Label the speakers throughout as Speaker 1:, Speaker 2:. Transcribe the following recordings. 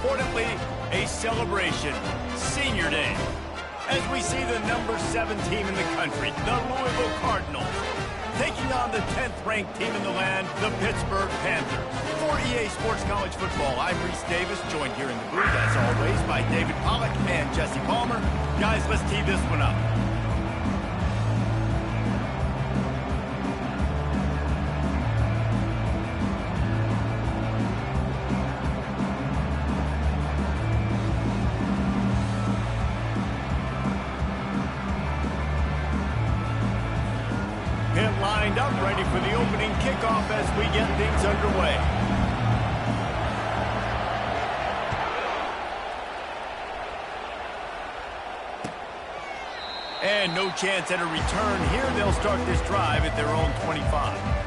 Speaker 1: importantly, a celebration, Senior Day. As we see the number 7 team in the country, the Louisville Cardinals, taking on the 10th-ranked team in the land, the Pittsburgh Panthers. For EA Sports College Football, I'm Reese Davis, joined here in the booth, as always, by David Pollack and Jesse Palmer. Guys, let's tee this one up. Pitt lined up, ready for the opening kickoff as we get things underway. And no chance at a return here. They'll start this drive at their own 25.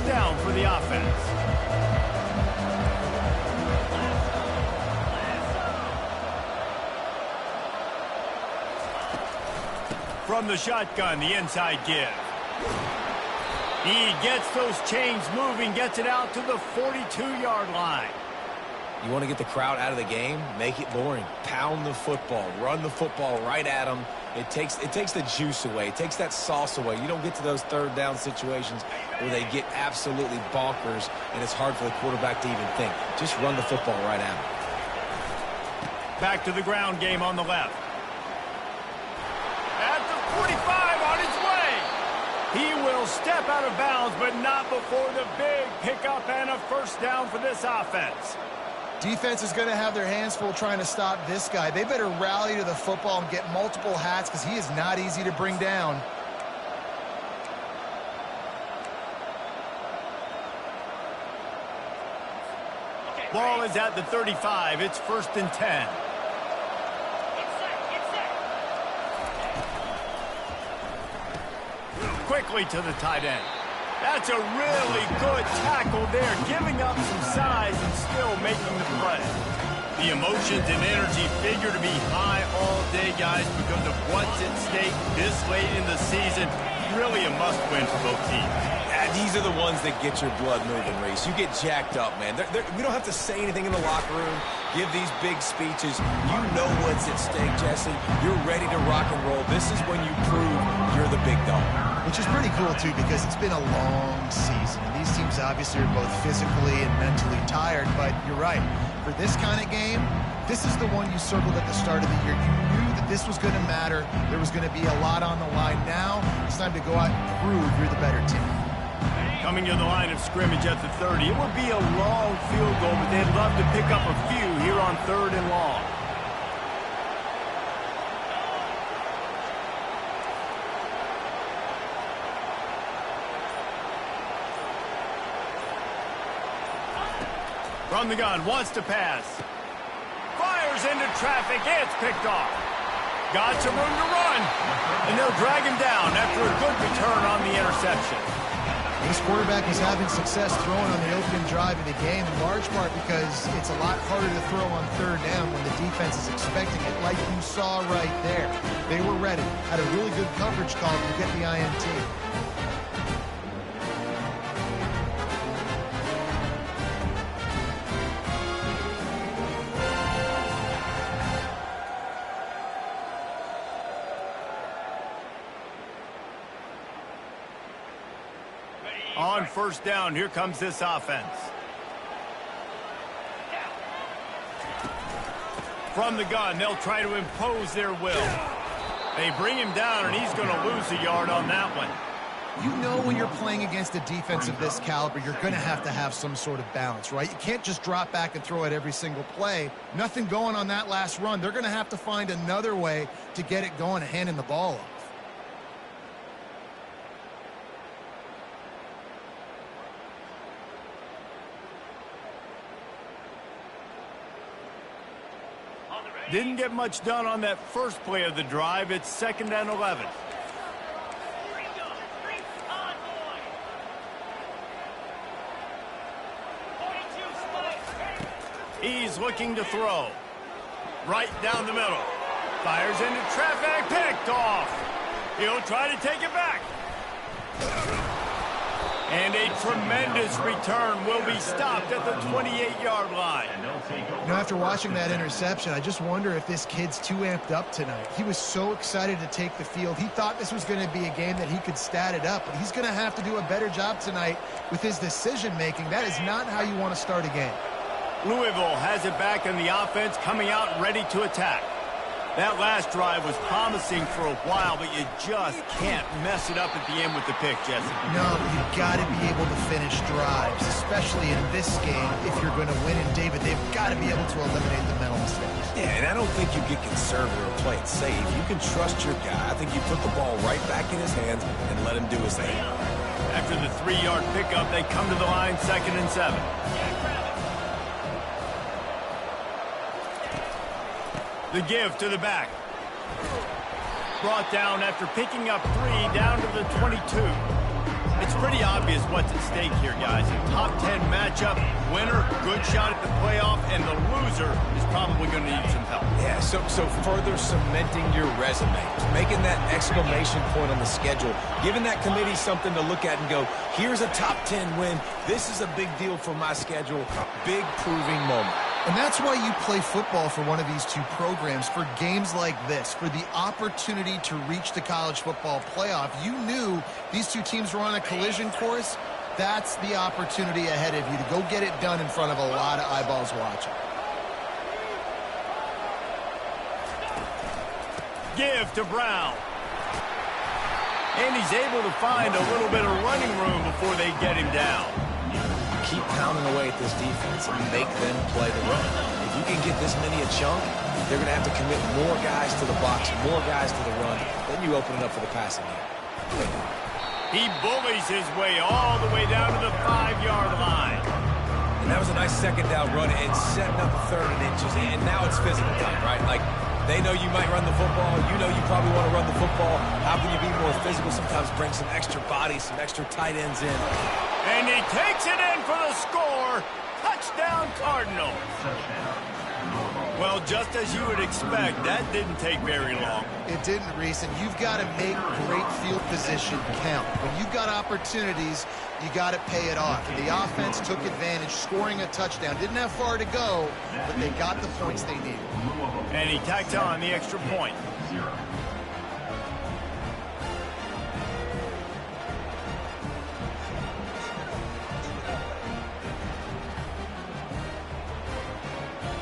Speaker 1: Down for the offense. From the shotgun, the inside give. He gets those chains moving, gets it out to the 42-yard line.
Speaker 2: You want to get the crowd out of the game? Make it boring. Pound the football. Run the football right at them. It takes the juice away. It takes that sauce away. You don't get to those third down situations where they get absolutely bonkers and it's hard for the quarterback to even think. Just run the football right at them.
Speaker 1: Back to the ground game on the left. At the 45 on his way. He will step out of bounds, but not before the big pickup and a first down for this offense.
Speaker 3: Defense is going to have their hands full trying to stop this guy. They better rally to the football and get multiple hats because he is not easy to bring down.
Speaker 1: Ball is at the 35. It's 1st and 10. Quickly to the tight end. That's a really good tackle there, giving up some size and still making the play. The emotions and energy figure to be high all day, guys, because of what's at stake this late in the season. Really a must-win for both teams.
Speaker 2: These are the ones that get your blood moving, Reese. You get jacked up, man. We don't have to say anything in the locker room, give these big speeches. You know what's at stake, Jesse. You're ready to rock and roll. This is when you prove you're the big dog.
Speaker 3: Which is pretty cool, too, because it's been a long season. And these teams obviously are both physically and mentally tired, but you're right. For this kind of game, this is the one you circled at the start of the year. You knew that this was going to matter. There was going to be a lot on the line. Now it's time to go out and prove you're the better team.
Speaker 1: Coming to the line of scrimmage at the 30. It would be a long field goal, but they'd love to pick up a few here on 3rd and long. From the gun, wants to pass. Fires into traffic. It's picked off. Got some room to run. And they'll drag him down after a good return on the interception.
Speaker 3: This quarterback is having success throwing on the opening drive of the game, in large part because it's a lot harder to throw on 3rd down when the defense is expecting it, like you saw right there. They were ready. Had a really good coverage call to get the INT.
Speaker 1: On 1st down, here comes this offense. From the gun, they'll try to impose their will. They bring him down, and he's going to lose a yard on that one.
Speaker 3: You know when you're playing against a defense of this caliber, you're going to have some sort of balance, right? You can't just drop back and throw it every single play. Nothing going on that last run. They're going to have to find another way to get it going and handing the ball off.
Speaker 1: Didn't get much done on that first play of the drive. It's 2nd and 11. He's looking to throw. Right down the middle. Fires into traffic. Picked off. He'll try to take it back. And a tremendous return will be stopped at the 28-yard line.
Speaker 3: You know, after watching that interception, I just wonder if this kid's too amped up tonight. He was so excited to take the field. He thought this was going to be a game that he could stat it up, but he's going to have to do a better job tonight with his decision-making. That is not how you want to start a game.
Speaker 1: Louisville has it back in the offense, coming out ready to attack. That last drive was promising for a while, but you just can't mess it up at the end with the pick, Jesse.
Speaker 3: No, you've got to be able to finish drives, especially in this game if you're going to win. And, David, they've got to be able to eliminate the mental mistakes.
Speaker 2: Yeah, and I don't think you get conservative or play it safe. You can trust your guy. I think you put the ball right back in his hands and let him do his thing.
Speaker 1: After the 3-yard pickup, they come to the line, 2nd and 7. The give to the back. Brought down after picking up 3 down to the 22. It's pretty obvious what's at stake here, guys. A top 10 matchup, winner, good shot at the playoff, and the loser is probably going to need some help.
Speaker 2: Yeah, so further cementing your resume, making that exclamation point on the schedule, giving that committee something to look at and go, here's a top 10 win. This is a big deal for my schedule. Big proving moment.
Speaker 3: And that's why you play football for one of these two programs, for games like this, for the opportunity to reach the college football playoff. You knew these two teams were on a collision course. That's the opportunity ahead of you to go get it done in front of a lot of eyeballs watching.
Speaker 1: Give to Brown. And he's able to find a little bit of running room before they get him down.
Speaker 2: Keep pounding away at this defense and make them play the run. If you can get this many a chunk, they're going to have to commit more guys to the box, more guys to the run. Then you open it up for the passing game.
Speaker 1: He bullies his way all the way down to the 5-yard line.
Speaker 2: And that was a nice second down run and setting up 3rd and inches. And now it's physical time, right? Like, they know you might run the football. You know you probably want to run the football. How can you be more physical? Sometimes bring some extra bodies, some extra tight ends in.
Speaker 1: And he takes it in for the score. Touchdown, Cardinals. Well, just as you would expect, that didn't take very long.
Speaker 3: It didn't, Reese, and you've got to make great field position count. When you've got opportunities, you got to pay it off. And the offense took advantage, scoring a touchdown. Didn't have far to go, but they got the points they needed.
Speaker 1: And he tacked on the extra point.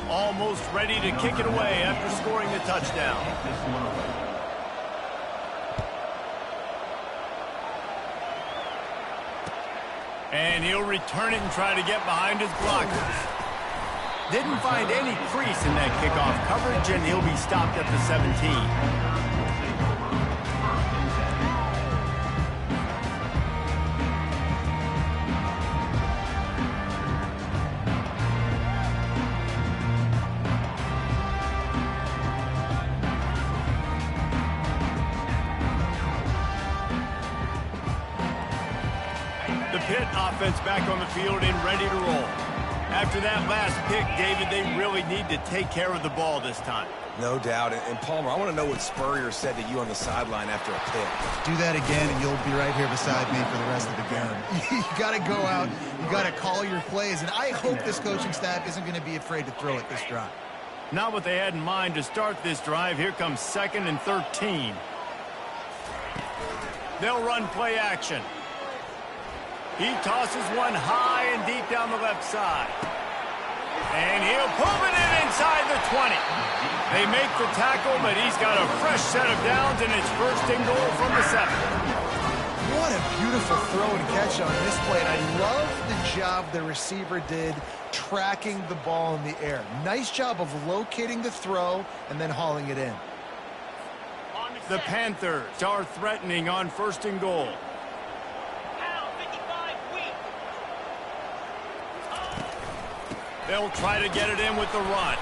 Speaker 1: Almost ready to kick it away after scoring the touchdown. And he'll return it and try to get behind his blockers. Didn't find any crease in that kickoff coverage, and he'll be stopped at the 17. Pitt offense back on the field and ready to roll. After that last pick, David, they really need to take care of the ball this time.
Speaker 2: No doubt. And Palmer, I want to know what Spurrier said to you on the sideline after a pick.
Speaker 3: Do that again, and you'll be right here beside me for the rest of the game. You got to go out. You got to call your plays. And I hope this coaching staff isn't going to be afraid to throw it this drive.
Speaker 1: Not what they had in mind to start this drive. Here comes 2nd and 13. They'll run play action. He tosses one high and deep down the left side. And he'll pull it in inside the 20. They make the tackle, but he's got a fresh set of downs, and it's 1st and goal from the 7.
Speaker 3: What a beautiful throw and catch on this play. And I love the job the receiver did tracking the ball in the air. Nice job of locating the throw and then hauling it in.
Speaker 1: The Panthers are threatening on 1st and goal. They'll try to get it in with the run.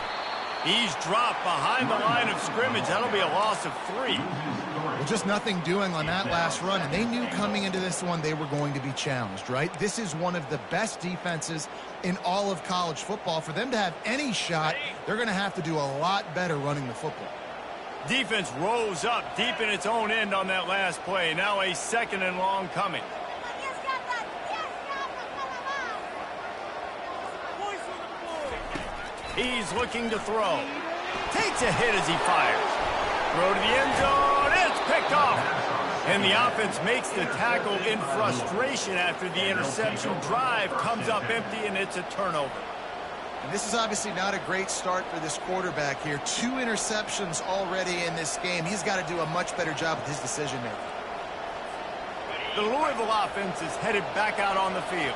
Speaker 1: He's dropped behind the line of scrimmage. That'll be a loss of 3.
Speaker 3: Well, just nothing doing on that last run, and they knew coming into this one they were going to be challenged, right? This is one of the best defenses in all of college football. For them to have any shot, they're going to have to do a lot better running the football.
Speaker 1: Defense rose up deep in its own end on that last play. Now a 2nd and long coming. He's looking to throw. Takes a hit as he fires. Throw to the end zone. It's picked off. And the offense makes the tackle in frustration after the interception. Drive comes up empty, and it's a turnover.
Speaker 3: And this is obviously not a great start for this quarterback here. 2 interceptions already in this game. He's got to do a much better job with his decision-making.
Speaker 1: The Louisville offense is headed back out on the field.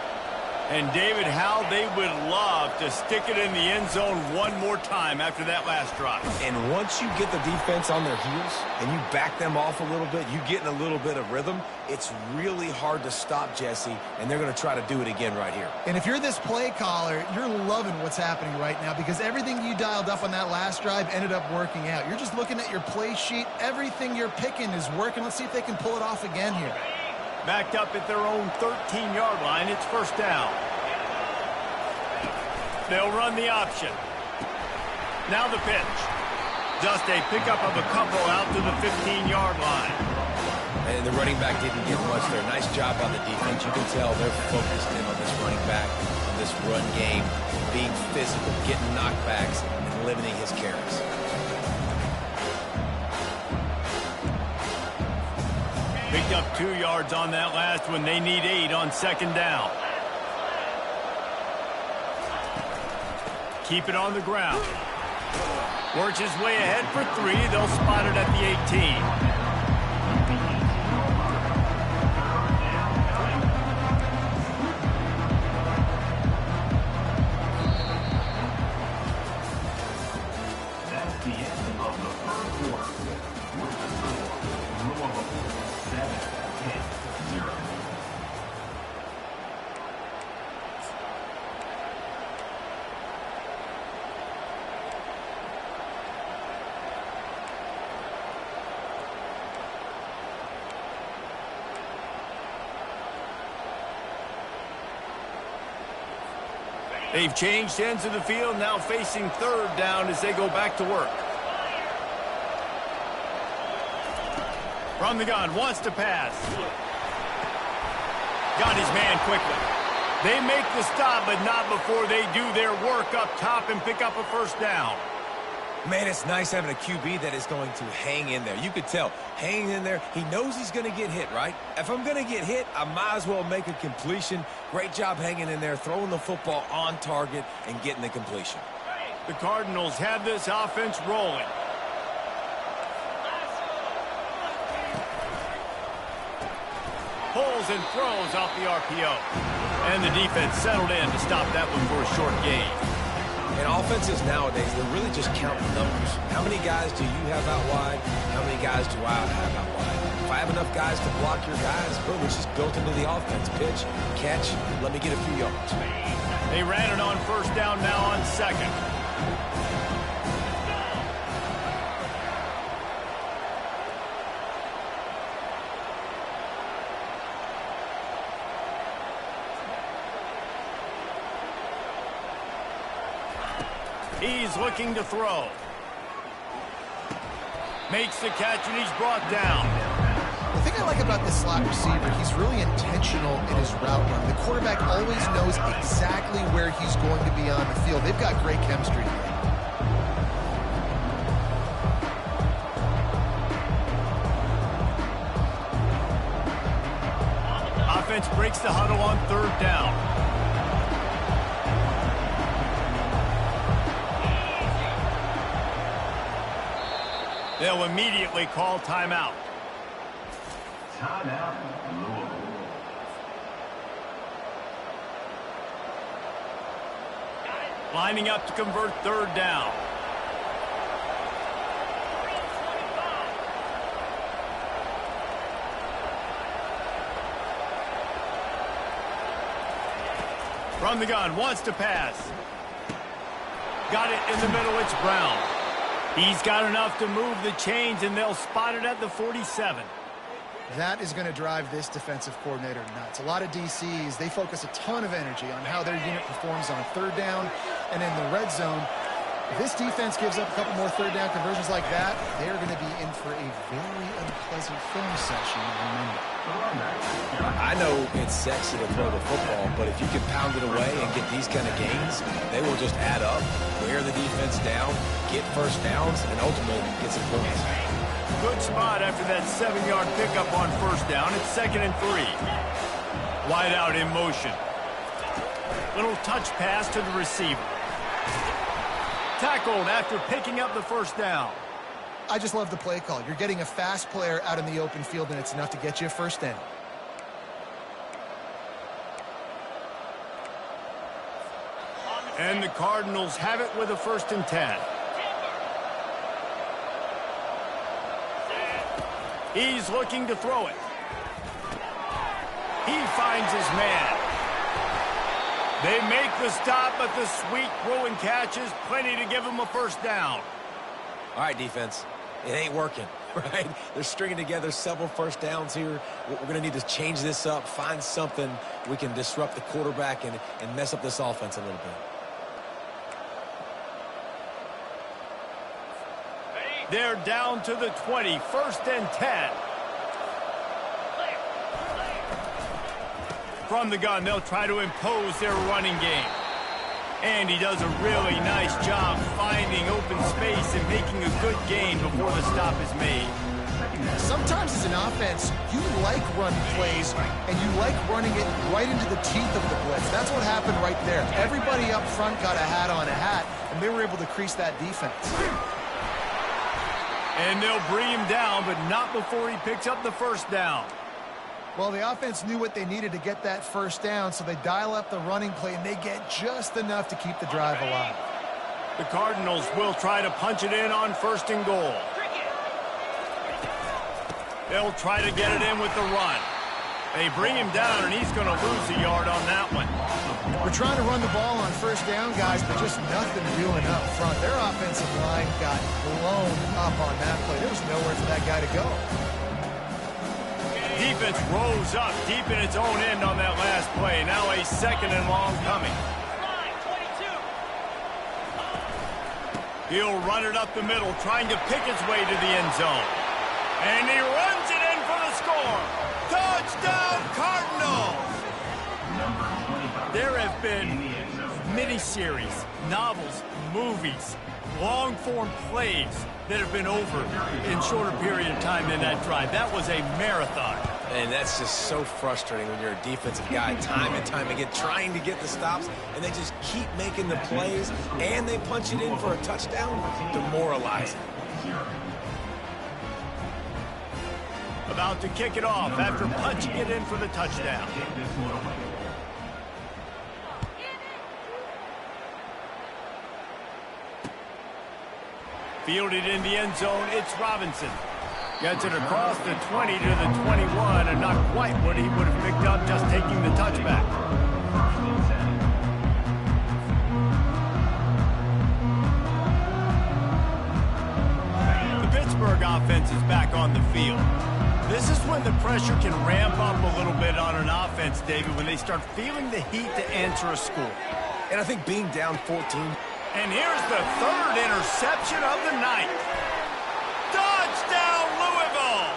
Speaker 1: And, David, how they would love to stick it in the end zone one more time after that last drive.
Speaker 2: And once you get the defense on their heels and you back them off a little bit, you get in a little bit of rhythm, it's really hard to stop, Jesse, and they're going to try to do it again right here.
Speaker 3: And if you're this play caller, you're loving what's happening right now because everything you dialed up on that last drive ended up working out. You're just looking at your play sheet. Everything you're picking is working. Let's see if they can pull it off again here.
Speaker 1: Backed up at their own 13-yard line. It's 1st down. They'll run the option. Now the pitch. Just a pickup of a couple out to the 15-yard line.
Speaker 2: And the running back didn't get much there. Nice job on the defense. You can tell they're focused in on this running back, on this run game, being physical, getting knockbacks, and limiting his carries.
Speaker 1: Picked up 2 yards on that last one. They need 8 on 2nd down. Keep it on the ground. Works his way ahead for 3. They'll spot it at the 18. They've changed ends of the field, now facing 3rd down as they go back to work. From the gun, wants to pass. Got his man quickly. They make the stop, but not before they do their work up top and pick up a 1st down.
Speaker 2: Man, it's nice having a QB that is going to hang in there. You could tell, hanging in there, he knows he's going to get hit, right? If I'm going to get hit, I might as well make a completion. Great job hanging in there, throwing the football on target and getting the completion.
Speaker 1: The Cardinals have this offense rolling. Pulls and throws off the RPO. And the defense settled in to stop that one for a short gain.
Speaker 2: And offenses nowadays, they're really just counting numbers. How many guys do you have out wide? How many guys do I have out wide? If I have enough guys to block your guys, boom, it's just built into the offense. Pitch, catch, let me get a few yards.
Speaker 1: They ran it on 1st down, now on 2nd. He's looking to throw. Makes the catch, and he's brought down.
Speaker 3: The thing I like about this slot receiver, he's really intentional in his route run. The quarterback always knows exactly where he's going to be on the field. They've got great chemistry together.
Speaker 1: Offense breaks the huddle on 3rd down. They'll immediately call timeout.
Speaker 4: Timeout, Louisville.
Speaker 1: Lining up to convert 3rd down. From the gun, wants to pass. Got it in the middle. It's Brown. He's got enough to move the chains, and they'll spot it at the 47.
Speaker 3: That is going to drive this defensive coordinator nuts. A lot of DCs, they focus a ton of energy on how their unit performs on third down and in the red zone. If this defense gives up a couple more third down conversions like that, they are going to be in for a very unpleasant film session, remember.
Speaker 2: I know it's sexy to throw the football, but if you can pound it away and get these kind of gains, they will just add up, wear the defense down, get first downs, and ultimately get some points.
Speaker 1: Good spot after that 7-yard pickup on first down. It's 2nd and 3. Wide out in motion. Little touch pass to the receiver. Tackled after picking up the first down.
Speaker 3: I just love the play call. You're getting a fast player out in the open field, and it's enough to get you a first down.
Speaker 1: And the Cardinals have it with a 1st and 10. He's looking to throw it. He finds his man. They make the stop, but the sweet throw and catch is plenty to give him a first down.
Speaker 2: All right, defense. It ain't working, right? They're stringing together several first downs here. We're going to need to change this up, find something we can disrupt the quarterback and mess up this offense a little bit.
Speaker 1: They're down to the 20, 1st and 10. From the gun, they'll try to impose their running game. And he does a really nice job finding open space and making a good gain before the stop is made.
Speaker 3: Sometimes as an offense, you like run plays, and you like running it right into the teeth of the blitz. That's what happened right there. Everybody up front got a hat on a hat, and they were able to crease that defense.
Speaker 1: And they'll bring him down, but not before he picks up the first down.
Speaker 3: Well, the offense knew what they needed to get that first down, so they dial up the running play, and they get just enough to keep the drive alive.
Speaker 1: The Cardinals will try to punch it in on 1st and goal. They'll try to get it in with the run. They bring him down, and he's going to lose a yard on that one.
Speaker 3: We're trying to run the ball on first down, guys, but just nothing doing up front. Their offensive line got blown up on that play. There was nowhere for that guy to go.
Speaker 1: Defense rose up deep in its own end on that last play. Now a 2nd and long coming. He'll run it up the middle, trying to pick his way to the end zone. And he runs it in for the score. Touchdown, Cardinals! There have been miniseries, novels, movies, long-form plays that have been over in shorter period of time than that drive. That was a marathon.
Speaker 2: And that's just so frustrating when you're a defensive guy, time and time again, trying to get the stops, and they just keep making the plays, and they punch it in for a touchdown. Demoralizing.
Speaker 1: About to kick it off after punching it in for the touchdown. Fielded in the end zone, it's Robinson. Gets it across the 20 to the 21, and not quite what he would have picked up just taking the touchback. The Pittsburgh offense is back on the field. This is when the pressure can ramp up a little bit on an offense, David, when they start feeling the heat to answer a score.
Speaker 2: And I think being down 14.
Speaker 1: And here's the 3rd interception of the night. Touchdown, Louisville!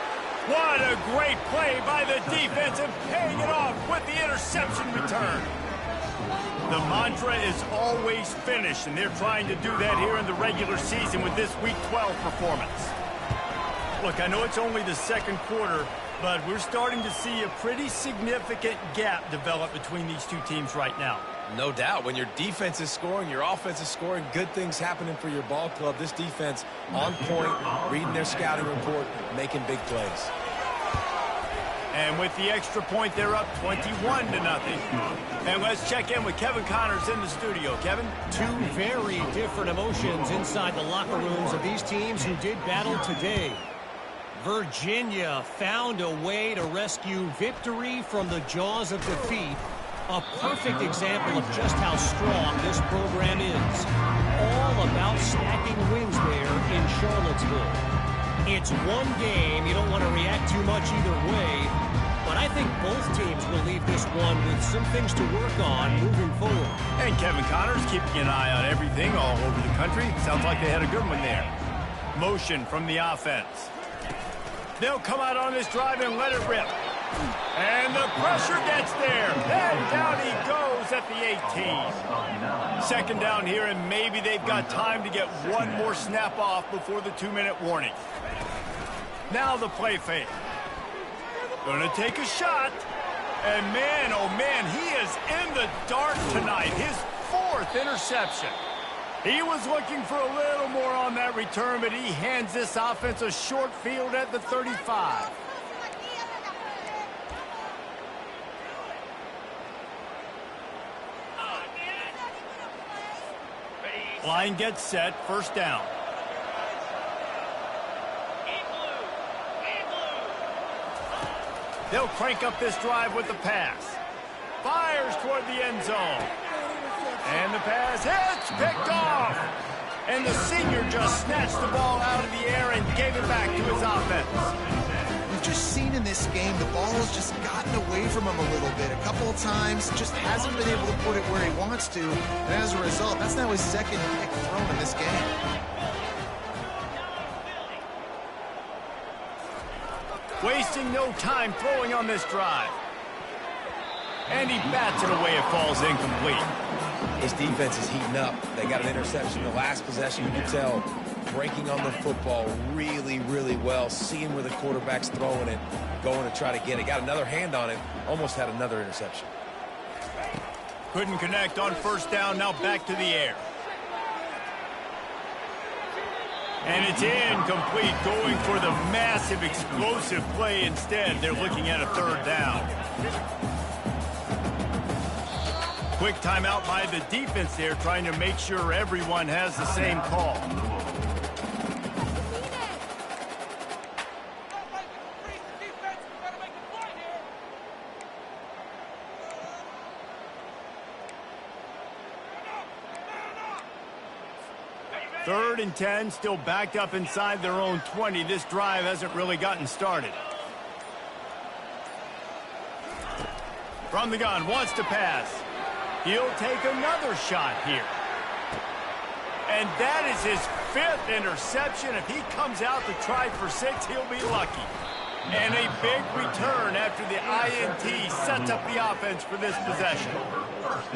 Speaker 1: What a great play by the defense and paying it off with the interception return. The mantra is always finish, and they're trying to do that here in the regular season with this Week 12 performance. Look, I know it's only the 2nd quarter, but we're starting to see a pretty significant gap develop between these two teams right now.
Speaker 2: No doubt. When your defense is scoring, your offense is scoring, good things happening for your ball club. This defense on point, reading their scouting report, making big plays.
Speaker 1: And with the extra point, they're up 21-0. And let's check in with Kevin Connors in the studio. Kevin?
Speaker 4: Two very different emotions inside the locker rooms of these teams who did battle today. Virginia found a way to rescue victory from the jaws of defeat. A perfect example of just how strong this program is. All about stacking wins there in Charlottesville. It's one game. You don't want to react too much either way. But I think both teams will leave this one with some things to work on moving forward.
Speaker 1: And Kevin Connors keeping an eye on everything all over the country. Sounds like they had a good one there. Motion from the offense. They'll come out on this drive and let it rip. And the pressure gets there. And down he goes at the 18. Second down here, and maybe they've got time to get one more snap off before the 2-minute warning. Now the play fake. Gonna take a shot. And man, oh man, he is in the dark tonight. His 4th interception. He was looking for a little more on that return, but he hands this offense a short field at the 35. Line gets set, first down. They'll crank up this drive with the pass. Fires toward the end zone. And the pass hits, picked off. And the senior just snatched the ball out of the air and gave it back to his offense.
Speaker 3: We've just seen in this game the ball has just gotten away from him a little bit. A couple of times, just hasn't been able to put it where he wants to. And as a result, that's now his 2nd pick thrown in this game.
Speaker 1: Wasting no time throwing on this drive. And he bats it away. It falls incomplete.
Speaker 2: His defense is heating up. They got an interception the last possession. You can tell breaking on the football really, really well. Seeing where the quarterback's throwing it, going to try to get it. Got another hand on it. Almost had another interception.
Speaker 1: Couldn't connect on first down. Now back to the air. And it's incomplete, going for the massive explosive play instead. They're looking at a 3rd down. Quick timeout by the defense there, trying to make sure everyone has the same call. Third and 10, still backed up inside their own 20. This drive hasn't really gotten started. From the gun, wants to pass. He'll take another shot here. And that is his 5th interception. If he comes out to try for 6, he'll be lucky. And a big return after the INT sets up the offense for this possession.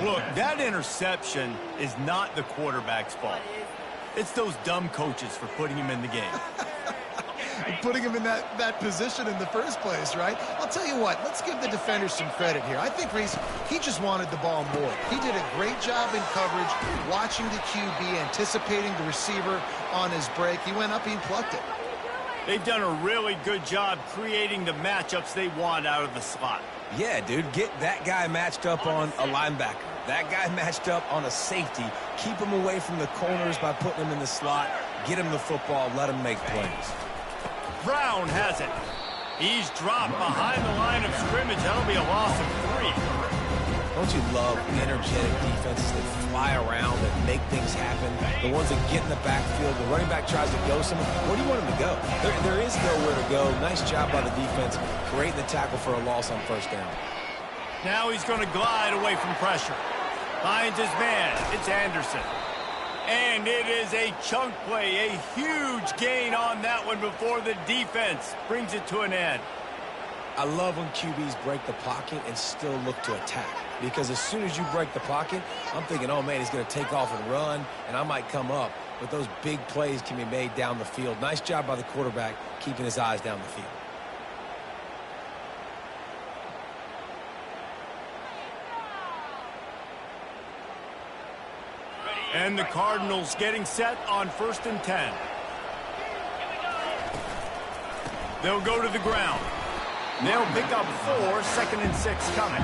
Speaker 1: Look, that interception is not the quarterback's fault. It's those dumb coaches for putting him in the game.
Speaker 3: Putting him in that position in the first place, right? I'll tell you what, let's give the defenders some credit here. I think Reese, he just wanted the ball more. He did a great job in coverage, watching the QB, anticipating the receiver on his break. He went up, he plucked it.
Speaker 1: They've done a really good job creating the matchups they want out of the slot.
Speaker 2: Yeah, dude, get that guy matched up on a linebacker. That guy matched up on a safety. Keep him away from the corners by putting him in the slot. Get him the football. Let him make plays.
Speaker 1: Brown has it. He's dropped behind the line of scrimmage. That'll be a loss of 3.
Speaker 2: Don't you love energetic defenses that fly around and make things happen? The ones that get in the backfield. The running back tries to go somewhere. Where do you want him to go? There is nowhere to go. Nice job by the defense creating the tackle for a loss on first down.
Speaker 1: Now he's going to glide away from pressure. Finds his man. It's Anderson. And it is a chunk play, a huge gain on that one before the defense brings it to an end.
Speaker 2: I love when QBs break the pocket and still look to attack. Because as soon as you break the pocket, I'm thinking, oh, man, he's going to take off and run, and I might come up. But those big plays can be made down the field. Nice job by the quarterback keeping his eyes down the field.
Speaker 1: And the Cardinals getting set on 1st and 10. They'll go to the ground. They'll pick up 4, 2nd and 6 coming.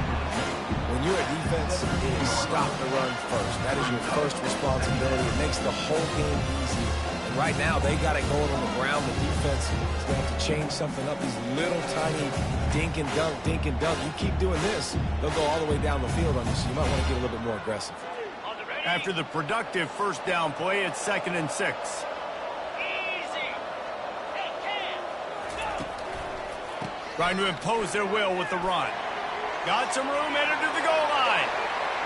Speaker 2: When you're a defense, it is stop the run first. That is your first responsibility. It makes the whole game easy. And right now, they got it going on the ground. The defense is going to have to change something up. These little tiny dink and dunk, dink and dunk. You keep doing this, they'll go all the way down the field on you, so you might want to get a little bit more aggressive.
Speaker 1: After the productive first down play, it's 2nd and 6. Trying to impose their will with the run. Got some room headed to the goal line.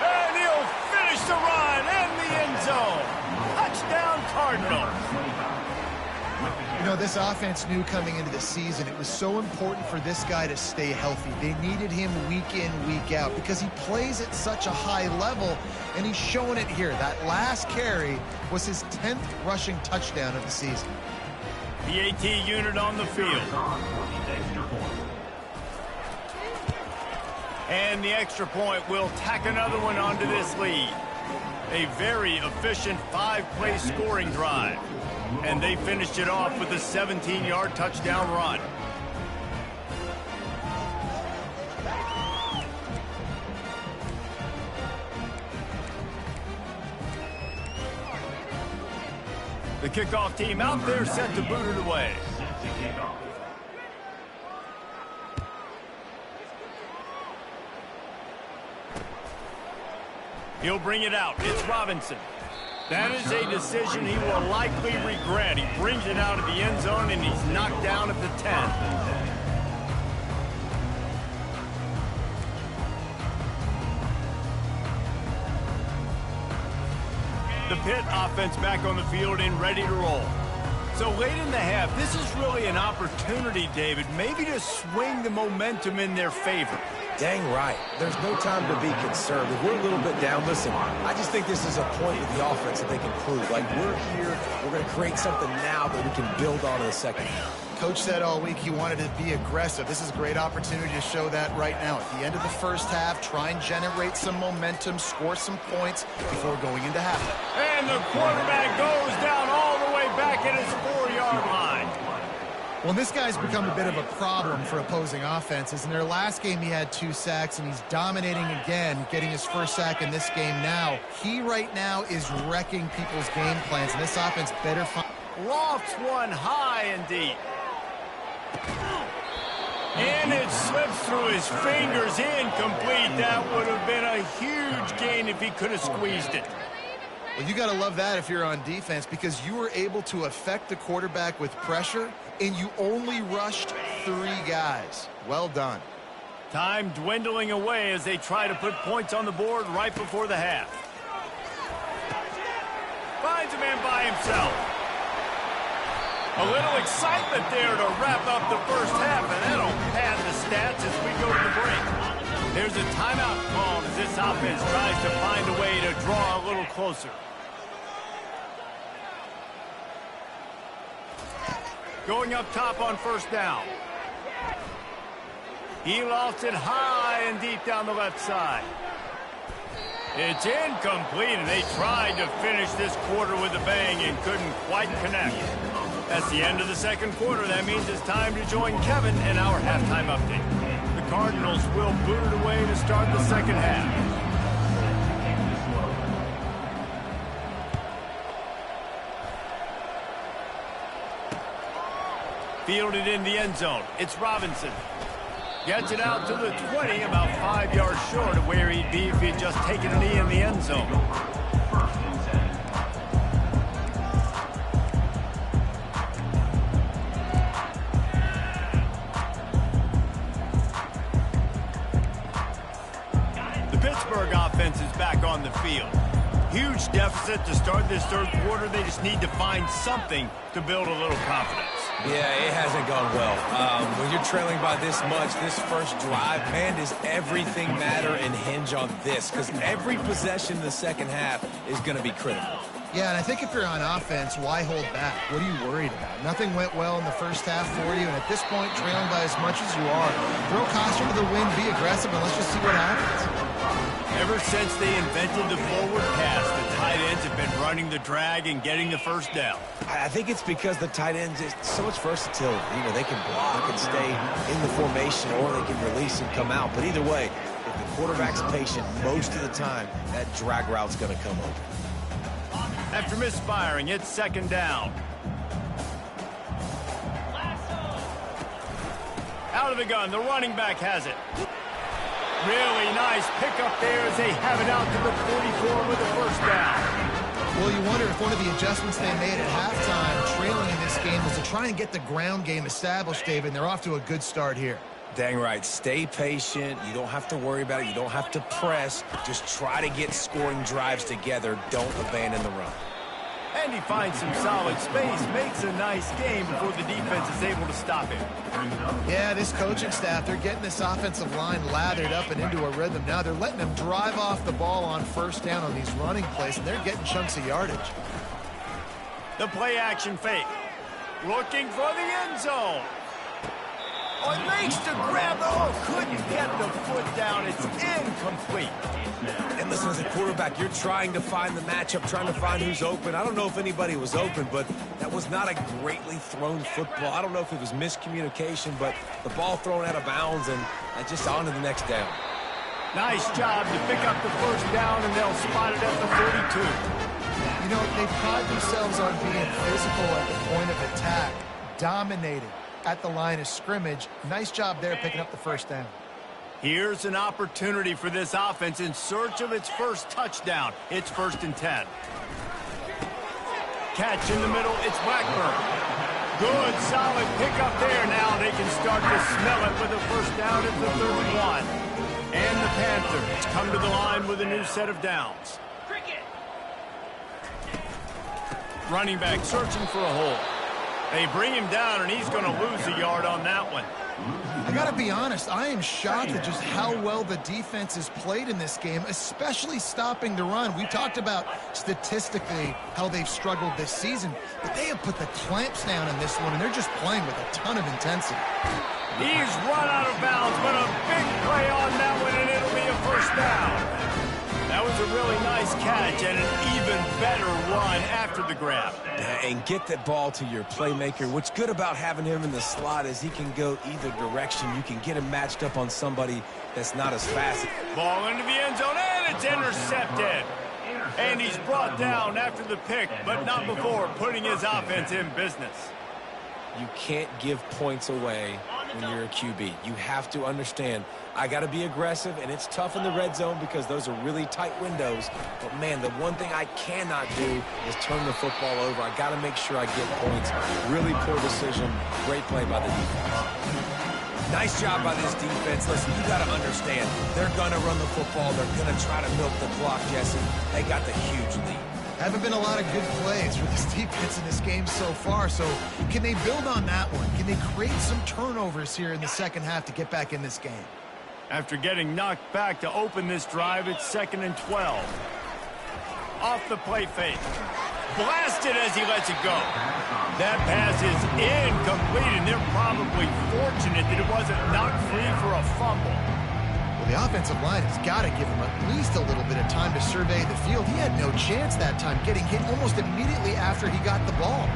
Speaker 1: And he'll finish the run in the end zone. Touchdown, Cardinals.
Speaker 3: You know, this offense knew coming into the season it was so important for this guy to stay healthy. They needed him week in, week out because he plays at such a high level, and he's showing it here. That last carry was his 10th rushing touchdown of the season.
Speaker 1: The AT unit on the field. And the extra point will tack another one onto this lead. A very efficient 5-play scoring drive. And they finished it off with a 17-yard touchdown run. The kickoff team out there set to boot it away. He'll bring it out. It's Robinson. That is a decision he will likely regret. He brings it out of the end zone, and he's knocked down at the 10. The Pitt offense back on the field and ready to roll. So late in the half, this is really an opportunity, David, maybe to swing the momentum in their favor.
Speaker 2: Dang right. There's no time to be concerned. If we're a little bit down, listen, I just think this is a point with the offense that they can prove. Like, we're here, we're going to create something now that we can build on in the second half.
Speaker 3: Coach said all week he wanted to be aggressive. This is a great opportunity to show that right now. At the end of the first half, try and generate some momentum, score some points before going into halftime.
Speaker 1: And the quarterback goes down all the way back at his 4-yard line.
Speaker 3: Well, this guy's become a bit of a problem for opposing offenses. In their last game, he had 2 sacks, and he's dominating again, getting his first sack in this game now. He right now is wrecking people's game plans, and this offense better find...
Speaker 1: Lofts one high and deep. And it slips through his fingers, incomplete. That would have been a huge gain if he could have squeezed it.
Speaker 3: Well, you got to love that if you're on defense, because you were able to affect the quarterback with pressure, and you only rushed 3 guys. Well done.
Speaker 1: Time dwindling away as they try to put points on the board right before the half. Finds a man by himself. A little excitement there to wrap up the first half, and that'll pad the stats as we go to the break. There's a timeout called as this offense tries to find a way to draw a little closer. Going up top on first down. He lost it high and deep down the left side. It's incomplete, and they tried to finish this quarter with a bang and couldn't quite connect. That's the end of the second quarter. That means it's time to join Kevin in our halftime update. The Cardinals will boot it away to start the second half. Fielded in the end zone. It's Robinson. Gets it out to the 20, about 5 yards short of where he'd be if he'd just taken a knee in the end zone. Pittsburgh offense is back on the field. Huge deficit to start this third quarter. They just need to find something to build a little confidence.
Speaker 2: Yeah, it hasn't gone well. When you're trailing by this much, this first drive, man, does everything matter and hinge on this? Because every possession in the second half is going to be critical.
Speaker 3: Yeah, and I think if you're on offense, why hold back? What are you worried about? Nothing went well in the first half for you, and at this point, trailing by as much as you are, throw caution to the wind, be aggressive, and let's just see what happens.
Speaker 1: Ever since they invented the forward pass, the tight ends have been running the drag and getting the first down.
Speaker 2: I think it's because the tight ends is so much versatility. You know, they can block and stay in the formation, or they can release and come out. But either way, if the quarterback's patient most of the time, that drag route's going to come open.
Speaker 1: After misfiring, it's second down. Out of the gun, the running back has it. Really nice pickup there as they have it out to the 44 with a first down.
Speaker 3: Well, you wonder if one of the adjustments they made at halftime, trailing in this game, was to try and get the ground game established, David, and they're off to a good start here.
Speaker 2: Dang right. Stay patient. You don't have to worry about it. You don't have to press. Just try to get scoring drives together. Don't abandon the run.
Speaker 1: And he finds some solid space, makes a nice game before the defense is able to stop him.
Speaker 3: Yeah, this coaching staff, they're getting this offensive line lathered up and into a rhythm. Now they're letting them drive off the ball on first down on these running plays, and they're getting chunks of yardage.
Speaker 1: The play action fake. Looking for the end zone. Oh, it makes the grab. Oh, couldn't get the foot down. It's incomplete.
Speaker 2: And listen, as a quarterback, you're trying to find the matchup, trying to find who's open. I don't know if anybody was open, but that was not a greatly thrown football. I don't know if it was miscommunication, but the ball thrown out of bounds and just on to the next down.
Speaker 1: Nice job to pick up the first down, and they'll spot it at the 32.
Speaker 3: You know, they pride themselves on being physical at the point of attack, dominating at the line of scrimmage. Nice job there picking up the first down.
Speaker 1: Here's an opportunity for this offense in search of its first touchdown. It's 1st and 10. Catch in the middle, it's Blackburn. Good, solid pickup there. Now they can start to smell it with a first down at the 31. And the Panthers come to the line with a new set of downs. Running back searching for a hole. They bring him down, and he's going to lose a yard on that one.
Speaker 3: I got to be honest, I am shocked at just how well the defense has played in this game, especially stopping the run. We talked about statistically how they've struggled this season, but they have put the clamps down in this one, and they're just playing with a ton of intensity.
Speaker 1: He's run out of bounds, but a big play on that one, and it'll be a first down. That was a really nice catch and an even better run after the grab.
Speaker 2: And get that ball to your playmaker. What's good about having him in the slot is he can go either direction. You can get him matched up on somebody that's not as fast.
Speaker 1: Ball into the end zone, and it's intercepted. And he's brought down after the pick, but not before putting his offense in business.
Speaker 2: You can't give points away when you're a QB. You have to understand, I got to be aggressive, and it's tough in the red zone because those are really tight windows. But, man, the one thing I cannot do is turn the football over. I got to make sure I get points. Really poor decision. Great play by the defense. Nice job by this defense. Listen, you got to understand, they're going to run the football. They're going to try to milk the clock, Jesse. They got the huge lead.
Speaker 3: Haven't been a lot of good plays for this defense in this game so far, so can they build on that one? Can they create some turnovers here in the second half to get back in this game?
Speaker 1: After getting knocked back to open this drive, it's 2nd and 12. Off the play fake. Blasted as he lets it go. That pass is incomplete, and they're probably fortunate that it wasn't knocked free for a fumble.
Speaker 3: Well, the offensive line has got to give him at least a little bit of time to survey the field. He had no chance that time, getting hit almost immediately after he got the ball.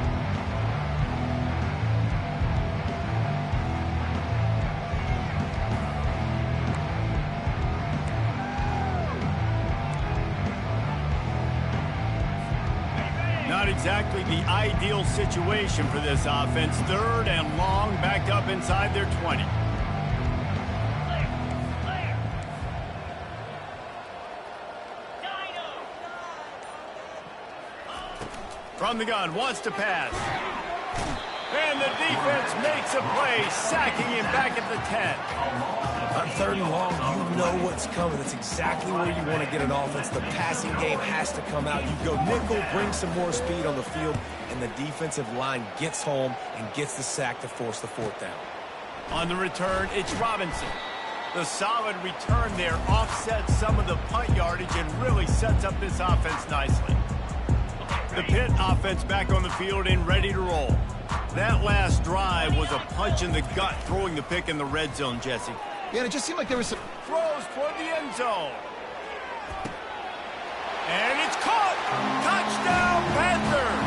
Speaker 1: Not exactly the ideal situation for this offense. 3rd and long, backed up inside their 20. From the gun, wants to pass. And the defense makes a play, sacking him back at the 10.
Speaker 2: On 3rd and long, you know what's coming. That's exactly where you want to get an offense. The passing game has to come out. You go nickel, bring some more speed on the field, and the defensive line gets home and gets the sack to force the 4th down.
Speaker 1: On the return, it's Robinson. The solid return there offsets some of the punt yardage and really sets up this offense nicely. The Pitt offense back on the field and ready to roll. That last drive was a punch in the gut, throwing the pick in the red zone, Jesse.
Speaker 3: Yeah, and it just seemed like there was some...
Speaker 1: Throws toward the end zone. And it's caught! Touchdown, Panthers!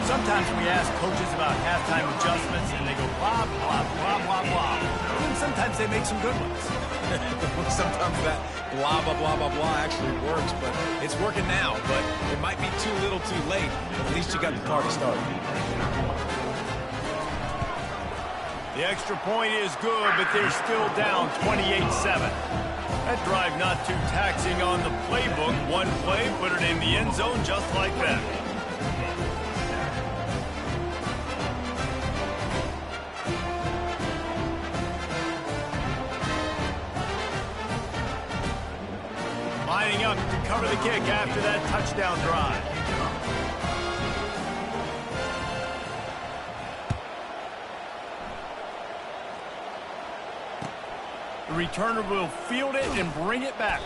Speaker 1: Sometimes we ask coaches about halftime adjustments, and they go blah, blah, blah, blah, blah. And sometimes they make some good ones.
Speaker 2: Sometimes that blah, blah, blah, blah, blah actually works, but it's working now. But it might be too little too late, but at least you got the party started.
Speaker 1: The extra point is good, but they're still down 28-7. That drive not too taxing on the playbook. One play, put it in the end zone just like that. Lining up to cover the kick after that touchdown drive. The returner will field it and bring it back.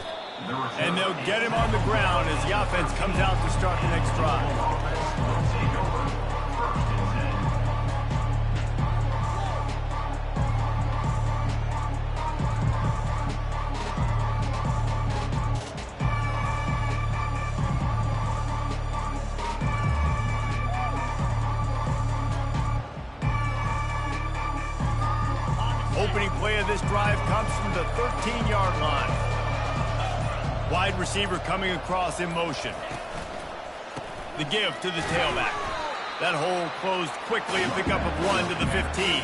Speaker 1: And they'll get him on the ground as the offense comes out to start the next drive. Opening play of this drive comes from the 13-yard line. Wide receiver coming across in motion. The give to the tailback. That hole closed quickly, a pickup of 1 to the 15.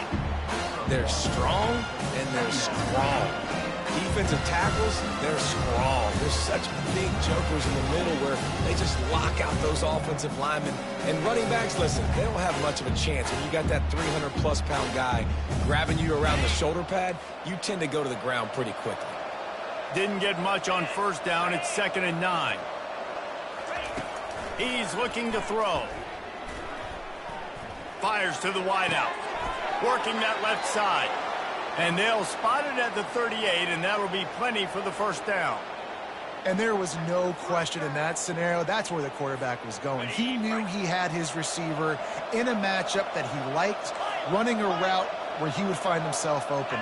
Speaker 2: They're strong and they're strong. Defensive tackles, they're strong. There's such big jokers in the middle where they just lock out those offensive linemen. And running backs, listen, they don't have much of a chance. When you got that 300-plus pound guy grabbing you around the shoulder pad, you tend to go to the ground pretty quickly.
Speaker 1: Didn't get much on first down. It's 2nd and 9. He's looking to throw. Fires to the wideout. Working that left side. And they'll spot it at the 38, and that'll be plenty for the first down.
Speaker 3: And there was no question in that scenario. That's where the quarterback was going. He knew he had his receiver in a matchup that he liked, running a route where he would find himself open.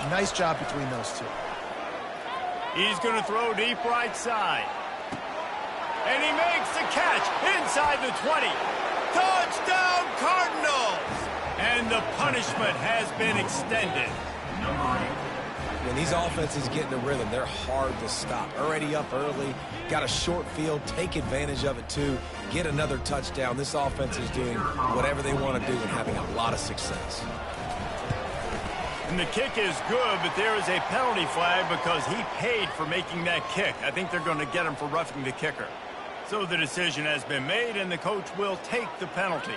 Speaker 3: Nice job between those two.
Speaker 1: He's going to throw deep right side. And he makes the catch inside the 20. Touchdown, Cardinals! And the punishment has been extended.
Speaker 2: When these offenses get in a rhythm, they're hard to stop. Already up early, got a short field, take advantage of it too, get another touchdown. This offense is doing whatever they want to do and having a lot of success.
Speaker 1: And the kick is good, but there is a penalty flag because he paid for making that kick. I think they're going to get him for roughing the kicker. So the decision has been made, and the coach will take the penalty.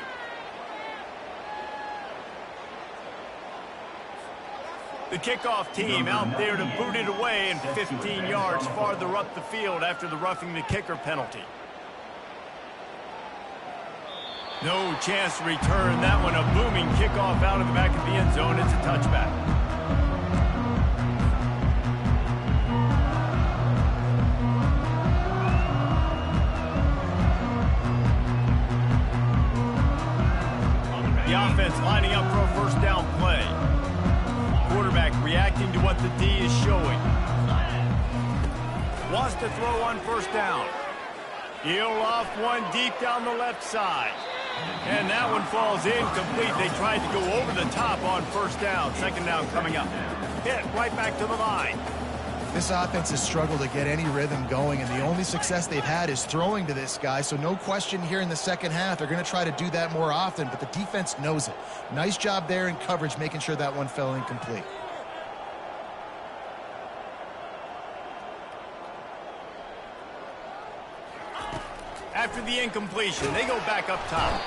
Speaker 1: The kickoff team out there to boot it away and 15 yards farther up the field after the roughing the kicker penalty. No chance to return that one. A booming kickoff out of the back of the end zone. It's a touchback. The offense lining up for a first down play. Quarterback reacting to what the D is showing. Wants to throw on first down. He'll off one deep down the left side. And that one falls incomplete. They tried to go over the top on first down. Second down coming up. Hit right back to the line.
Speaker 3: This offense has struggled to get any rhythm going, and the only success they've had is throwing to this guy. So no question here in the second half, they're going to try to do that more often, but the defense knows it. Nice job there in coverage, making sure that one fell incomplete.
Speaker 1: After the incompletion, they go back up top.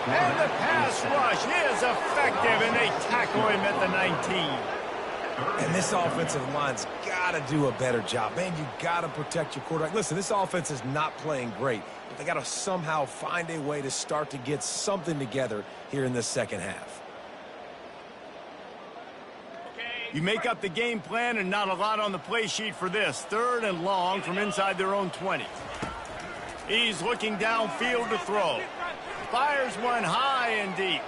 Speaker 1: And the pass rush is effective, and they tackle him at the 19.
Speaker 2: And this offensive line's got to do a better job. Man, you got to protect your quarterback. Listen, this offense is not playing great, but they got to somehow find a way to start to get something together here in the second half.
Speaker 1: You make up the game plan and not a lot on the play sheet for this. 3rd and long from inside their own 20. He's looking downfield to throw. Fires one high and deep.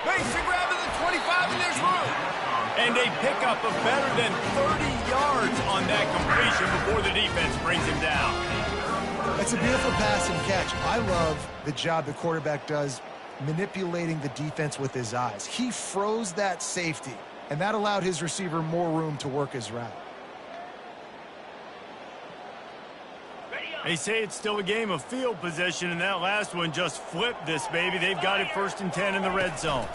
Speaker 1: Makes the grab at the 25, and there's room. And a pickup of better than 30 yards on that completion before the defense brings him down.
Speaker 3: It's a beautiful pass and catch. I love the job the quarterback does manipulating the defense with his eyes. He froze that safety, and that allowed his receiver more room to work his route.
Speaker 1: They say it's still a game of field position, and that last one just flipped this baby. They've got it 1st and 10 in the red zone.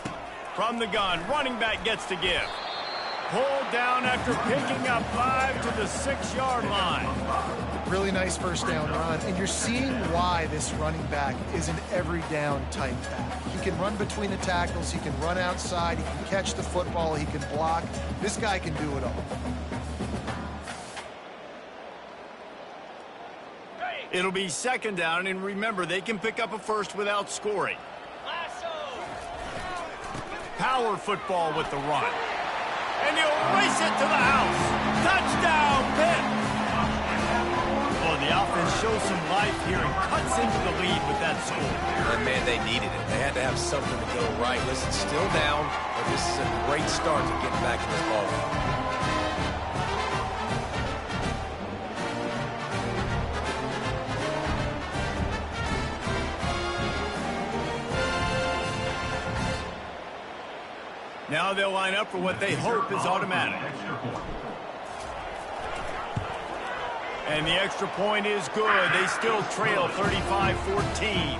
Speaker 1: From the gun, running back gets to give. Pulled down after picking up 5 to the 6-yard line.
Speaker 3: Really nice first down run, and you're seeing why this running back is an every down type back. He can run between the tackles, he can run outside, he can catch the football, he can block. This guy can do it all.
Speaker 1: It'll be second down, and remember, they can pick up a first without scoring. Power football with the run. And he'll race it to the house. Touchdown, Pitt! Oh, the offense shows some life here and cuts into the lead with that score.
Speaker 2: And, man, they needed it. They had to have something to go right. Listen, still down, but this is a great start to getting back in this ballgame.
Speaker 1: Now they'll line up for what they hope is automatic. And the extra point is good. They still trail 35-14.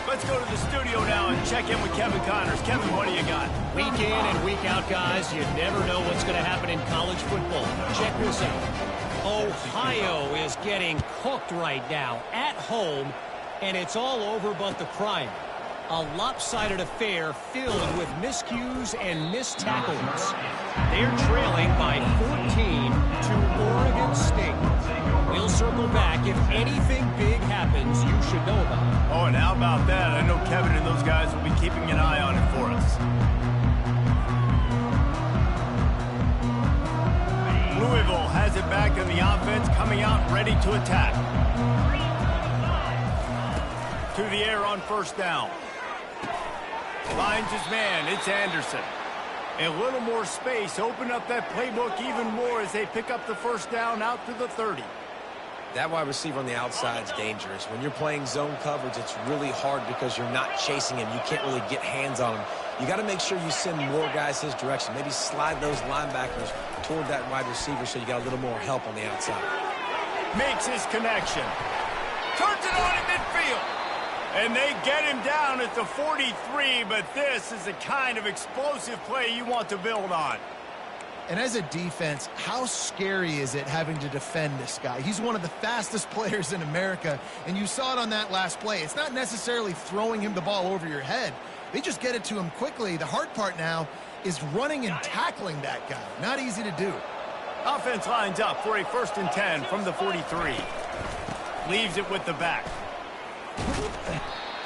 Speaker 1: Let's go to the studio now and check in with Kevin Connors. Kevin, what do you got?
Speaker 4: Week in and week out, guys, you never know what's going to happen in college football. Check this out. Ohio is getting cooked right now at home, and it's all over but the crying. A lopsided affair filled with miscues and missed tackles. They're trailing by 14 to Oregon State. We'll circle back if anything big happens you should know about.
Speaker 1: Oh, and how about that? I know Kevin and those guys will be keeping an eye on it for us. Louisville has it back in the offense, coming out ready to attack. To the air on first down. Finds his man. It's Anderson. A little more space. Open up that playbook even more as they pick up the first down out to the 30.
Speaker 2: That wide receiver on the outside is dangerous. When you're playing zone coverage, it's really hard because you're not chasing him. You can't really get hands on him. You got to make sure you send more guys his direction. Maybe slide those linebackers toward that wide receiver so you got a little more help on the outside.
Speaker 1: Makes his connection. Turns it on in midfield. And they get him down at the 43, but this is the kind of explosive play you want to build on.
Speaker 3: And as a defense, how scary is it having to defend this guy? He's one of the fastest players in America, and you saw it on that last play. It's not necessarily throwing him the ball over your head. They just get it to him quickly. The hard part now is running and tackling that guy. Not easy to do.
Speaker 1: Offense lines up for a 1st and 10 from the 43. Leaves it with the back.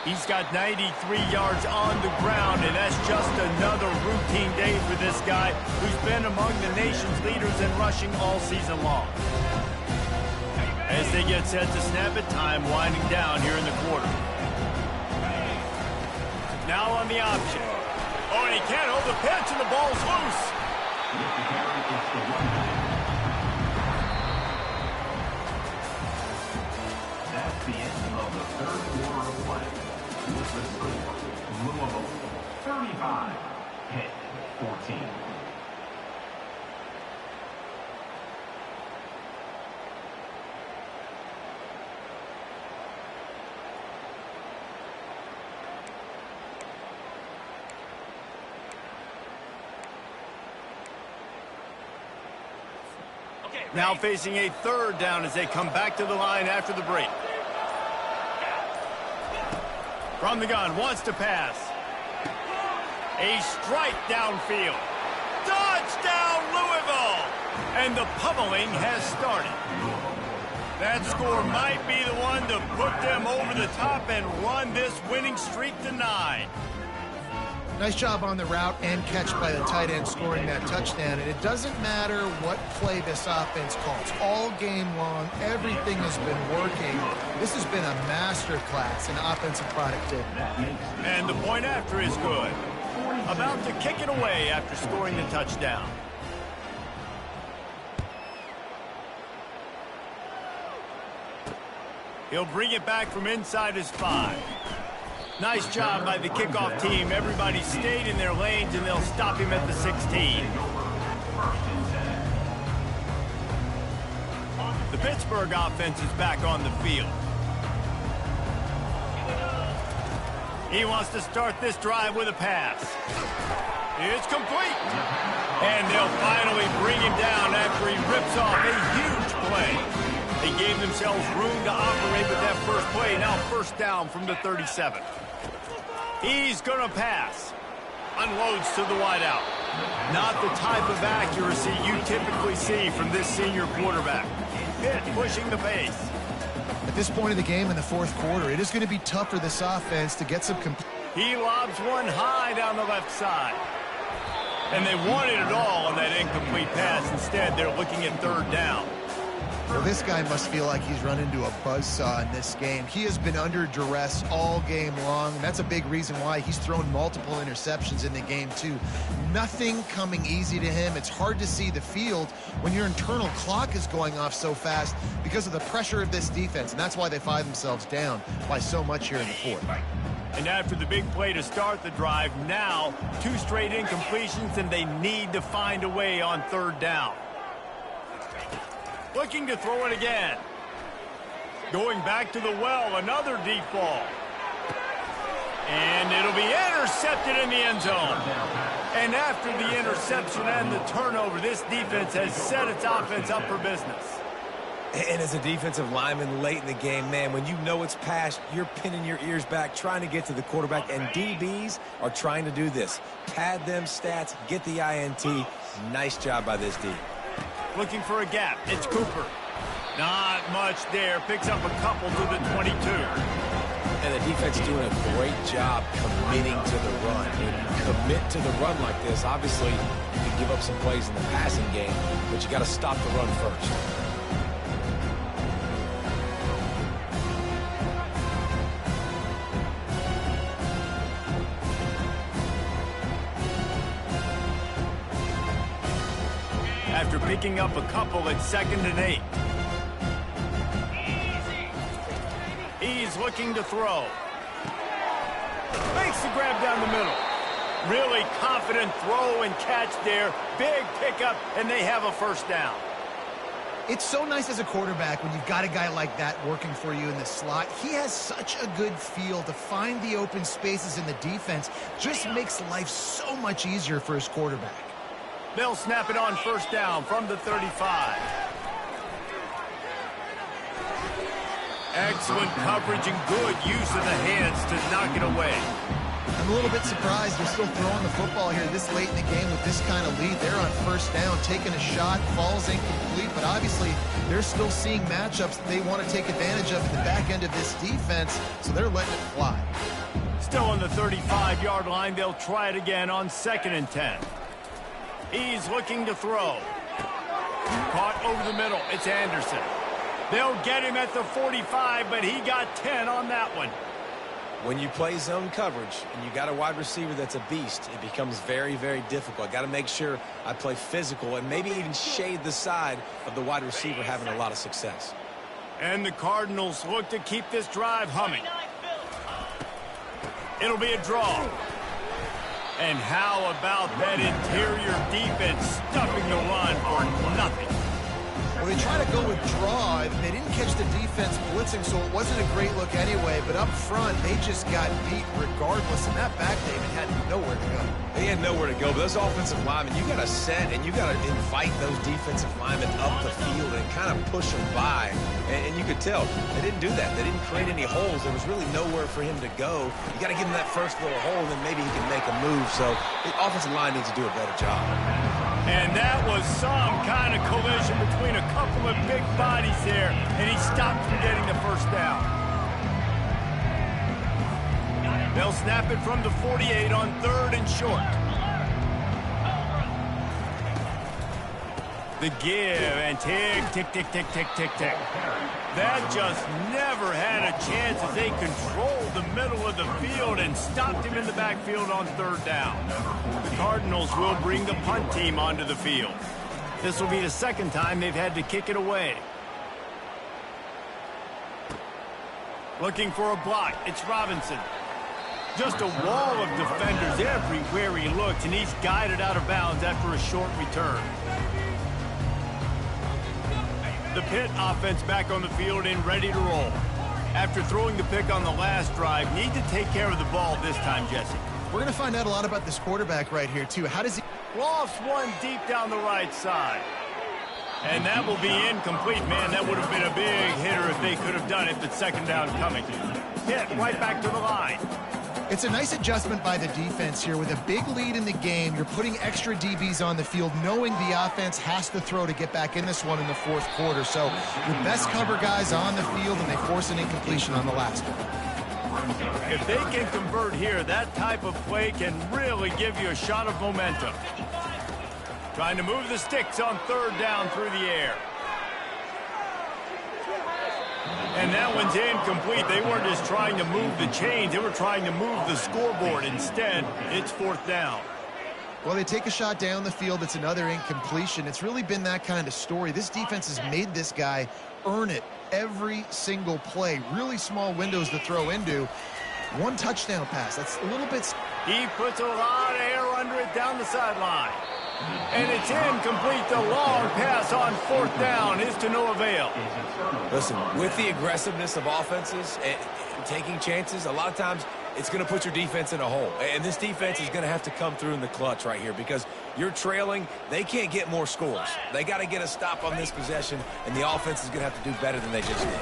Speaker 1: He's got 93 yards on the ground, and that's just another routine day for this guy who's been among the nation's leaders in rushing all season long. As they get set to snap it, time winding down here in the quarter. Now on the option. Oh, and he can't hold the pitch, and the ball's loose.
Speaker 5: That's the end of the 3rd quarter of play. With the score, Louisville 35, Pitt 14.
Speaker 1: Now facing a 3rd down as they come back to the line after the break. From the gun, wants to pass. A strike downfield. Touchdown, Louisville! And the pummeling has started. That score might be the one to put them over the top and run this winning streak to 9.
Speaker 3: Nice job on the route and catch by the tight end scoring that touchdown. And it doesn't matter what play this offense calls. All game long, everything has been working. This has been a masterclass in offensive productivity.
Speaker 1: And the point after is good. About to kick it away after scoring the touchdown. He'll bring it back from inside his 5. Nice job by the kickoff team. Everybody stayed in their lanes, and they'll stop him at the 16. The Pittsburgh offense is back on the field. He wants to start this drive with a pass. It's complete. And they'll finally bring him down after he rips off a huge play. They gave themselves room to operate with that first play. Now first down from the 37. He's going to pass. Unloads to the wideout. Not the type of accuracy you typically see from this senior quarterback. Pitt pushing the pace.
Speaker 3: At this point of the game in the fourth quarter, it is going to be tough for this offense to get some...
Speaker 1: He lobs one high down the left side. And they wanted it all on that incomplete pass. Instead, they're looking at third down.
Speaker 3: Well, this guy must feel like he's run into a buzzsaw in this game. He has been under duress all game long, and that's a big reason why he's thrown multiple interceptions in the game, too. Nothing coming easy to him. It's hard to see the field when your internal clock is going off so fast because of the pressure of this defense, and that's why they find themselves down by so much here in the fourth.
Speaker 1: And after the big play to start the drive, now 2 straight incompletions, and they need to find a way on third down. Looking to throw it again. Going back to the well, another deep ball. And it'll be intercepted in the end zone. And after the interception and the turnover, this defense has set its offense up for business.
Speaker 2: And as a defensive lineman late in the game, man, when you know it's passed, you're pinning your ears back, trying to get to the quarterback, and DBs are trying to do this. Pad them stats, get the INT. Nice job by this D.
Speaker 1: Looking for a gap. It's Cooper. Not much there. Picks up a couple to the 22.
Speaker 2: And the defense doing a great job committing to the run. When you commit to the run like this, obviously you can give up some plays in the passing game, but you got to stop the run first.
Speaker 1: After picking up a couple at 2nd and 8. He's looking to throw. Makes the grab down the middle. Really confident throw and catch there. Big pickup, and they have a first down.
Speaker 3: It's so nice as a quarterback when you've got a guy like that working for you in the slot. He has such a good feel to find the open spaces in the defense. Just makes life so much easier for his quarterback.
Speaker 1: They'll snap it on first down from the 35. Excellent coverage and good use of the hands to knock it away.
Speaker 3: I'm a little bit surprised they're still throwing the football here this late in the game with this kind of lead. They're on first down, taking a shot, falls incomplete, but obviously they're still seeing matchups that they want to take advantage of at the back end of this defense, so they're letting it fly.
Speaker 1: Still on the 35-yard line, they'll try it again on 2nd and 10. He's looking to throw. Caught over the middle. It's Anderson. They'll get him at the 45, but he got 10 on that one.
Speaker 2: When you play zone coverage and you got a wide receiver that's a beast, it becomes very, very difficult. I got to make sure I play physical and maybe even shade the side of the wide receiver having a lot of success.
Speaker 1: And the Cardinals look to keep this drive humming. It'll be a draw. And how about that interior defense stuffing the run for nothing?
Speaker 3: Well, they try to go with draw. They didn't catch the defense blitzing, so it wasn't a great look anyway. But up front, they just got beat regardless. And that back, David, had nowhere to go.
Speaker 2: They had nowhere to go. But those offensive linemen, you got to set and you got to invite those defensive linemen up the field and kind of push them by. And you could tell they didn't do that. They didn't create any holes. There was really nowhere for him to go. You got to give him that first little hole, and then maybe he can make a move. So the offensive line needs to do a better job.
Speaker 1: And that was some kind of collision between a couple of big bodies there, and he stopped from getting the first down. They'll snap it from the 48 on 3rd and short. The give and tick, tick, tick, tick, tick, tick, tick. That just never had a chance as they controlled the middle of the field and stopped him in the backfield on 3rd down. The Cardinals will bring the punt team onto the field. This will be the 2nd time they've had to kick it away. Looking for a block. It's Robinson. Just a wall of defenders everywhere he looked, and he's guided out of bounds after a short return. The Pitt offense back on the field and ready to roll. After throwing the pick on the last drive, need to take care of the ball this time, Jesse.
Speaker 3: We're going to find out a lot about this quarterback right here, too. How does he...
Speaker 1: Lofts one deep down the right side. And that will be incomplete. Man, that would have been a big hitter if they could have done it, but second down coming. Pitt right back to the line.
Speaker 3: It's a nice adjustment by the defense here. With a big lead in the game, you're putting extra DBs on the field, knowing the offense has to throw to get back in this one in the fourth quarter. So your best cover guys on the field, and they force an incompletion on the last one.
Speaker 1: If they can convert here, that type of play can really give you a shot of momentum. Trying to move the sticks on third down through the air. And that one's incomplete. They weren't just trying to move the chains. They were trying to move the scoreboard. Instead, it's fourth down.
Speaker 3: Well, they take a shot down the field. It's another incompletion. It's really been that kind of story. This defense has made this guy earn it every single play. Really small windows to throw into. One touchdown pass. That's a little bit...
Speaker 1: He puts a lot of air under it down the sideline. And it's incomplete. The long pass on fourth down is to no avail.
Speaker 2: Listen, with the aggressiveness of offenses and taking chances, a lot of times it's going to put your defense in a hole. And this defense is going to have to come through in the clutch right here because you're trailing. They can't get more scores. They got to get a stop on this possession, and the offense is going to have to do better than they just did.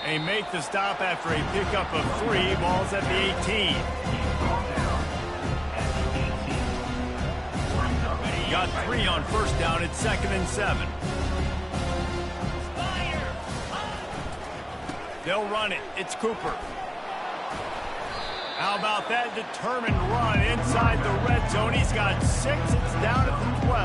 Speaker 1: They make the stop after a pickup of 3. Ball's at the 18. Got 3 on first down. It's 2nd and 7. They'll run it. It's Cooper. How about that determined run inside the red zone? He's got 6. It's down at the 12.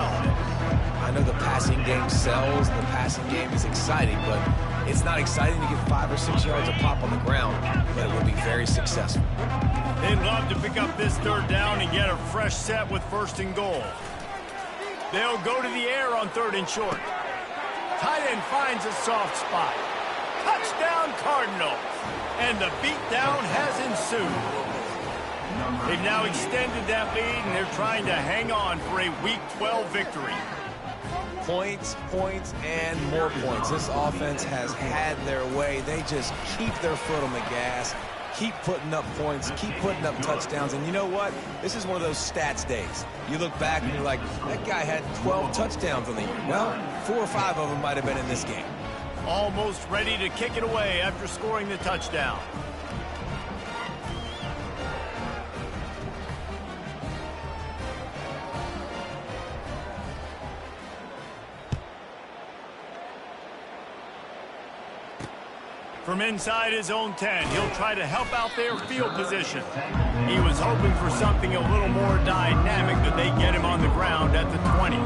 Speaker 2: I know the passing game sells. The passing game is exciting, but it's not exciting to get 5 or 6 yards of pop on the ground, but it will be very successful.
Speaker 1: They'd love to pick up this third down and get a fresh set with 1st and goal. They'll go to the air on 3rd and short. Tight end finds a soft spot. Touchdown Cardinals. And the beatdown has ensued. They've now extended that lead, and they're trying to hang on for a Week 12 victory.
Speaker 2: Points, points, and more points. This offense has had their way. They just keep their foot on the gas, keep putting up points, keep putting up touchdowns. And you know what? This is one of those stats days. You look back and you're like, that guy had 12 touchdowns on the year. Well, 4 or 5 of them might have been in this game.
Speaker 1: Almost ready to kick it away after scoring the touchdown. From inside his own 10, he'll try to help out their field position. He was hoping for something a little more dynamic, but they get him on the ground at the 20.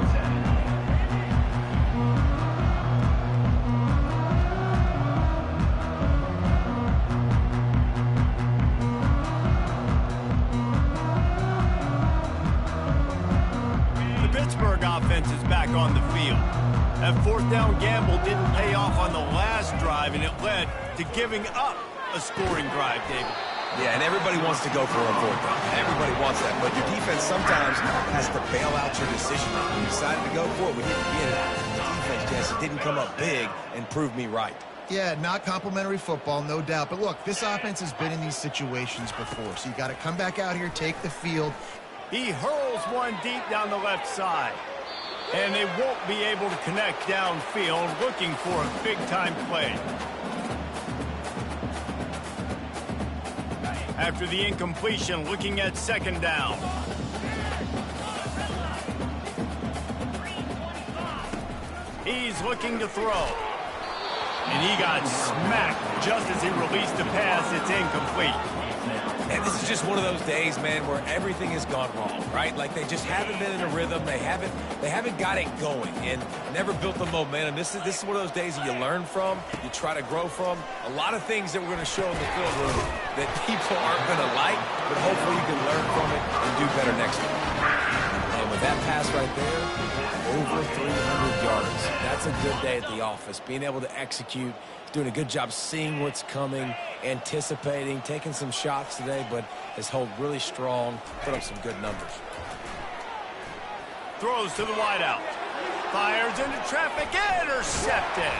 Speaker 1: The Pittsburgh offense is back on the field. That 4th down gamble didn't pay off on the last drive, and it led to giving up a scoring drive, David.
Speaker 2: Yeah, and everybody wants to go for a 4th down. Everybody wants that, but your defense sometimes has to bail out your decision. You decided to go for it, we didn't get it. The defense, Jesse, didn't come up big and prove me right.
Speaker 3: Yeah, not complimentary football, no doubt. But look, this offense has been in these situations before, so you got to come back out here, take the field.
Speaker 1: He hurls one deep down the left side. And they won't be able to connect downfield, looking for a big-time play. After the incompletion, looking at 2nd down. He's looking to throw. And he got smacked just as he released the pass. It's incomplete.
Speaker 2: And this is just one of those days, man, where everything has gone wrong, right? Like they just haven't been in a rhythm. They haven't got it going and never built the momentum. This is one of those days that you learn from, you try to grow from. A lot of things that we're going to show in the field room that people aren't going to like, but hopefully you can learn from it and do better next time. And with that pass right there, over 300 yards. That's a good day at the office. Being able to execute, doing a good job seeing what's coming, anticipating, taking some shots today, but has held really strong, put up some good numbers.
Speaker 1: Throws to the wideout. Fires into traffic, intercepted.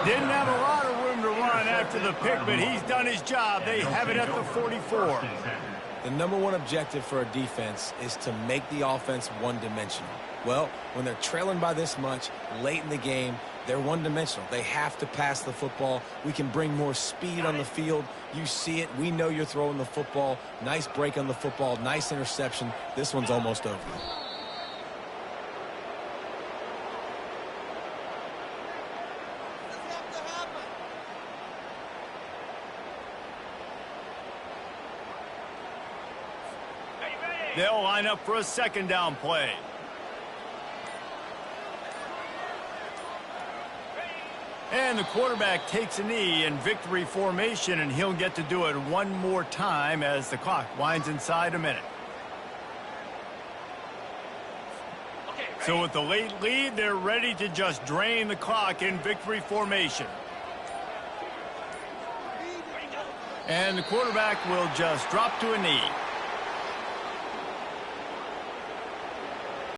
Speaker 1: Didn't have a lot of room to run after the pick, but he's done his job. They have it at the 44.
Speaker 2: The #1 objective for a defense is to make the offense one-dimensional. Well, when they're trailing by this much late in the game, they're one-dimensional. They have to pass the football. We can bring more speed on the field. You see it. We know you're throwing the football. Nice break on the football. Nice interception. This one's almost over.
Speaker 1: They'll line up for a second down play. And the quarterback takes a knee in victory formation, and he'll get to do it one more time as the clock winds inside a minute. So with the late lead, they're ready to just drain the clock in victory formation. And the quarterback will just drop to a knee.